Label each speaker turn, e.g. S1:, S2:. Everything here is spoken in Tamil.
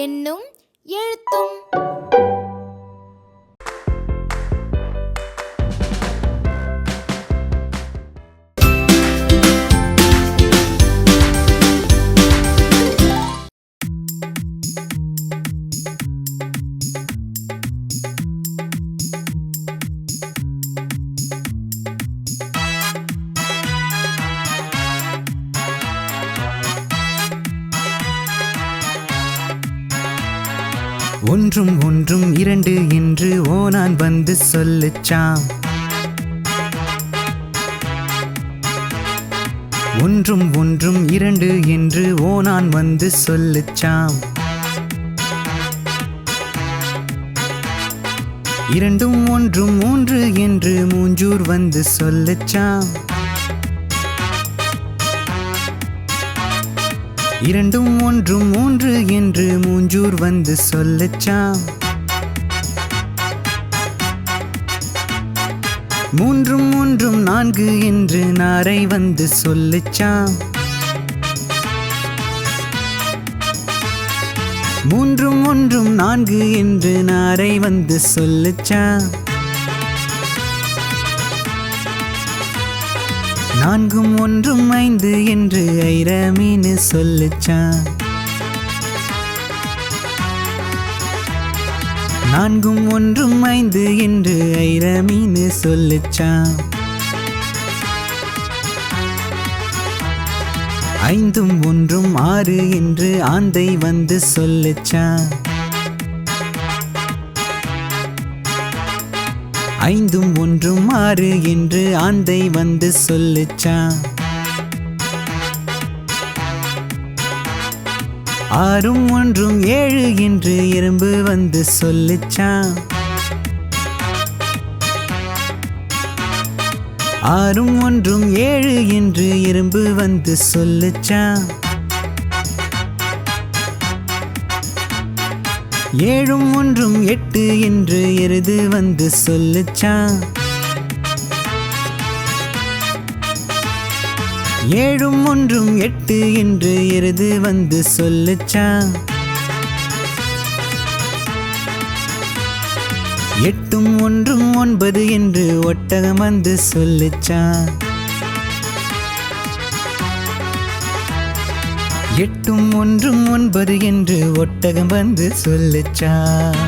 S1: எண்ணும் எழுத்தும்.
S2: ஒன்றும் ஒன்றும் இரண்டு என்று ஓனான் வந்து சொல்லுச்சாம். ஒன்றும் ஒன்றும் இரண்டு என்று ஓனான் வந்து சொல்லுச்சாம். இரண்டும் ஒன்றும் மூன்று என்று மூஞ்சூர் வந்து சொல்லுச்சாம். இரண்டும் ஒன்றும் மூன்று என்று மூஞ்சூர் வந்து சொல்லுச்சாம். மூன்றும் ஒன்றும் நான்கு என்று நாரை வந்து சொல்லுச்சாம். மூன்றும் ஒன்றும் நான்கு என்று நாரை வந்து சொல்லுச்சாம். நான்கும் ஒன்றும் ஐந்து என்று ஐரமீன் சொல்லுச்சான். நான்கும் ஒன்றும் ஐந்து என்று ஐரமீன் சொல்லுச்சான். ஐந்தும் ஒன்றும் ஆறு என்று ஆந்தை வந்து சொல்லுச்சான். ஐந்தும் ஒன்றும் ஆறு என்று ஆந்தை வந்து சொல்லுச்சான். ஆறும் ஒன்றும் ஏழு என்று எறும்பு வந்து சொல்லுச்சான். ஆறும் ஒன்றும் ஏழு என்று எறும்பு வந்து சொல்லுச்சான். ஏழும் ஒன்றும் எட்டு என்று எருது வந்து சொல்லுச்சான். ஏழும் ஒன்றும் எட்டு என்று எருது வந்து சொல்லுச்சான். எட்டும் ஒன்றும் ஒன்பது என்று ஒட்டகம் வந்து சொல்லுச்சான். எட்டும் ஒன்றும் ஒன்பது என்று ஒட்டகம் வந்து சொல்லுச்சான்.